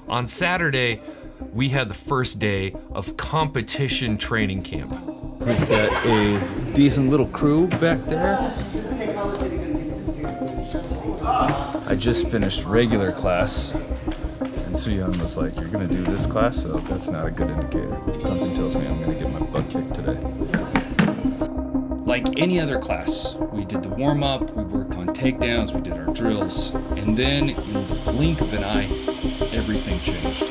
On Saturday, we had the first day of competition training camp. We've got a decent little crew back there. I just finished regular class, and Suyeon was like, "You're gonna do this class, so that's not a good indicator." Something tells me I'm gonna get my butt kicked today. Like any other class, we did the warm-up, we worked on takedowns, we did our drills, and then in the blink of an eye, everything changed.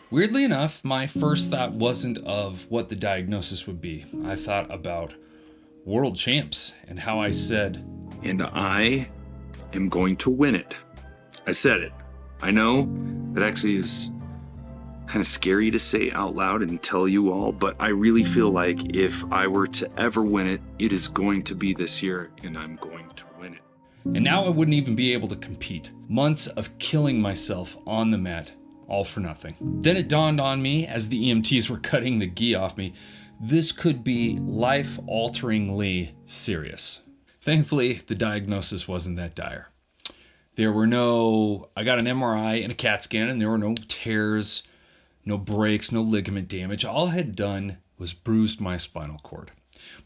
Weirdly enough, my first thought wasn't of what the diagnosis would be. I thought about world champs and how I said, "And I am going to win it." I said it. I know that actually is kind of scary to say out loud and tell you all, but I really feel like if I were to ever win it, it is going to be this year, and I'm going to win it. And now I wouldn't even be able to compete. Months of killing myself on the mat, all for nothing. Then it dawned on me as the EMTs were cutting the gi off me, this could be life-alteringly serious. Thankfully, the diagnosis wasn't that dire. I got an MRI and a CAT scan, and there were no tears, no breaks, no ligament damage. All I had done was bruised my spinal cord.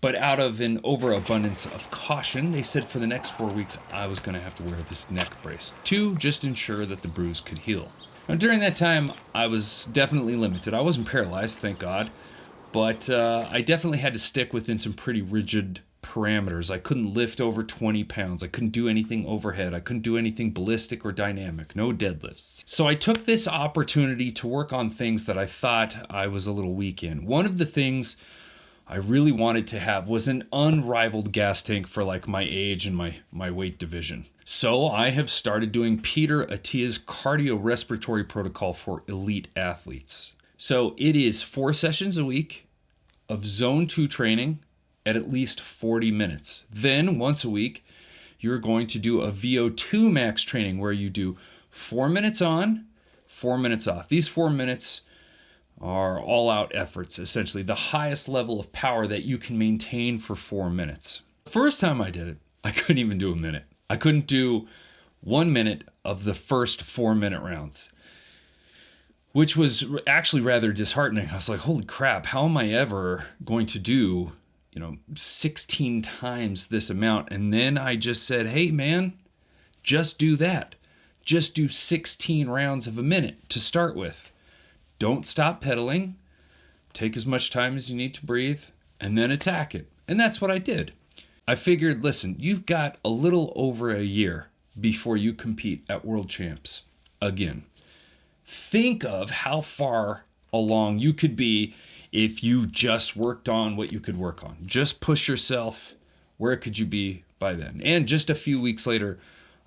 But out of an overabundance of caution, they said for the next 4 weeks, I was going to have to wear this neck brace to just ensure that the bruise could heal. Now, during that time, I was definitely limited. I wasn't paralyzed, thank God, but I definitely had to stick within some pretty rigid parameters. I couldn't lift over 20 pounds. I couldn't do anything overhead. I couldn't do anything ballistic or dynamic. No deadlifts. So I took this opportunity to work on things that I thought I was a little weak in. One of the things I really wanted to have was an unrivaled gas tank for like my age and my weight division. So I have started doing Peter Attia's cardiorespiratory protocol for elite athletes. So it is 4 sessions a week of zone 2 training at least 40 minutes. Then once a week, you're going to do a VO2 max training where you do 4 minutes on, 4 minutes off. These 4 minutes are all-out efforts, essentially the highest level of power that you can maintain for 4 minutes. The first time I did it, I couldn't even do a minute. I couldn't do 1 minute of the first 4-minute rounds, which was actually rather disheartening. I was like, holy crap, how am I ever going to do 16 times this amount? And then I just said, hey man, just do that. Just do 16 rounds of a minute to start with. Don't stop pedaling. Take as much time as you need to breathe and then attack it. And that's what I did. I figured, listen, you've got a little over a year before you compete at World Champs again. Think of how far along you could be if you just worked on what you could work on. Just push yourself. Where could you be by then? And just a few weeks later,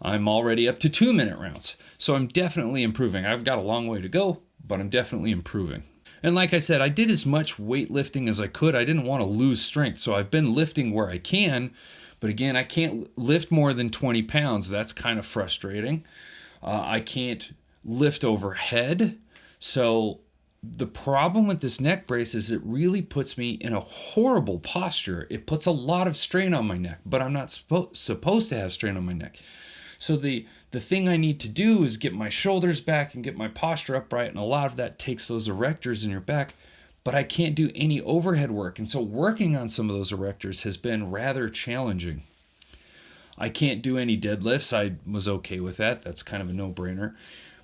I'm already up to 2-minute rounds. So I'm definitely improving. I've got a long way to go, but I'm definitely improving. And like I said, I did as much weightlifting as I could. I didn't want to lose strength. So I've been lifting where I can. But again, I can't lift more than 20 pounds. That's kind of frustrating. I can't lift overhead. So the problem with this neck brace is it really puts me in a horrible posture. It puts a lot of strain on my neck, but I'm not supposed to have strain on my neck. So the thing I need to do is get my shoulders back and get my posture upright, and a lot of that takes those erectors in your back, but I can't do any overhead work. And so working on some of those erectors has been rather challenging. I can't do any deadlifts. I was okay with that. That's kind of a no-brainer.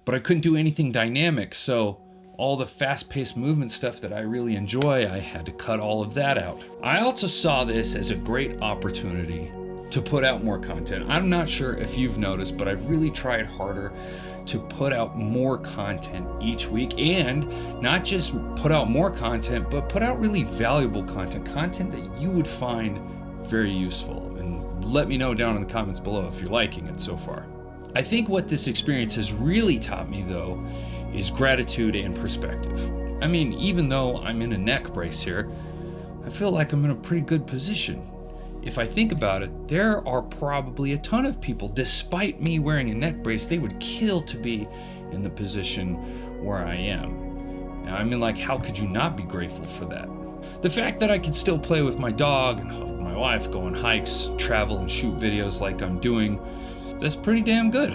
But I couldn't do anything dynamic, so all the fast-paced movement stuff that I really enjoy, I had to cut all of that out. I also saw this as a great opportunity to put out more content. I'm not sure if you've noticed, but I've really tried harder to put out more content each week, and not just put out more content, but put out really valuable content that you would find very useful. And let me know down in the comments below if you're liking it so far. I think what this experience has really taught me, though, is gratitude and perspective. I mean, even though I'm in a neck brace here, I feel like I'm in a pretty good position. If I think about it, there are probably a ton of people, despite me wearing a neck brace, they would kill to be in the position where I am. Now, I mean, like, how could you not be grateful for that? The fact that I can still play with my dog and hug my wife, go on hikes, travel and shoot videos like I'm doing, that's pretty damn good.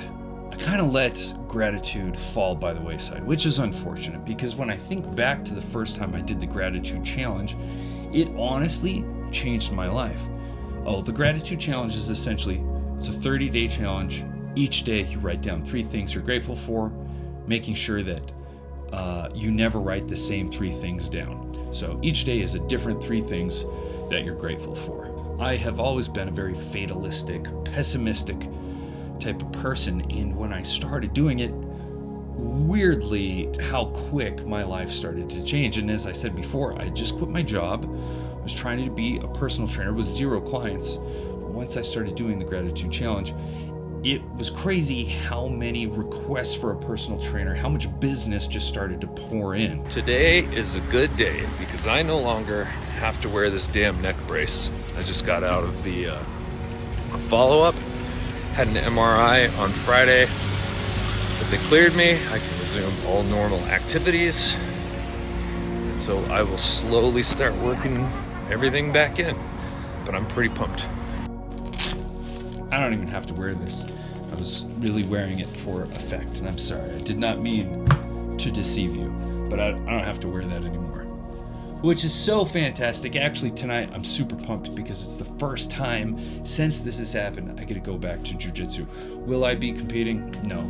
I kind of let gratitude fall by the wayside, which is unfortunate because when I think back to the first time I did the gratitude challenge, it honestly changed my life. Oh, the gratitude challenge is essentially, it's a 30-day challenge. Each day you write down 3 things you're grateful for, making sure that you never write the same 3 things down. So each day is a different 3 things that you're grateful for. I have always been a very fatalistic, pessimistic type of person, and when I started doing it, weirdly how quick my life started to change. And as I said before, I just quit my job. I was trying to be a personal trainer with 0 clients. But once I started doing the gratitude challenge, it was crazy how many requests for a personal trainer, how much business just started to pour in. Today is a good day because I no longer have to wear this damn neck brace. I just got out of the follow-up, had an MRI on Friday, but they cleared me. I can resume all normal activities. And so I will slowly start working everything back in, but I'm pretty pumped. I don't even have to wear this. I was really wearing it for effect, and I'm sorry. I did not mean to deceive you, but I don't have to wear that anymore, which is so fantastic. Actually, tonight I'm super pumped because it's the first time since this has happened I get to go back to jiu-jitsu. Will I be competing? No.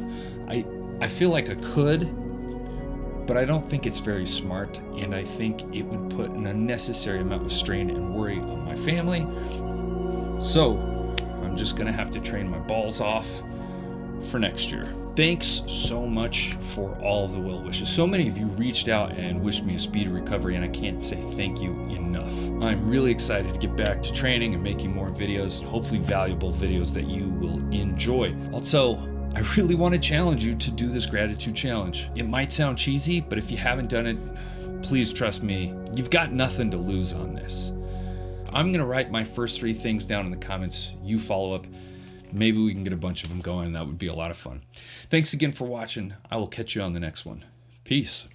I feel like I could, but I don't think it's very smart, and I think it would put an unnecessary amount of strain and worry on my family. So I'm just gonna have to train my balls off for next year. Thanks so much for all of the well wishes. So many of you reached out and wished me a speedy recovery, and I can't say thank you enough. I'm really excited to get back to training and making more videos, hopefully valuable videos that you will enjoy. Also, I really want to challenge you to do this gratitude challenge. It might sound cheesy, but if you haven't done it, please trust me, you've got nothing to lose on this. I'm gonna write my first 3 things down in the comments. You follow up. Maybe we can get a bunch of them going. That would be a lot of fun. Thanks again for watching. I will catch you on the next one. Peace.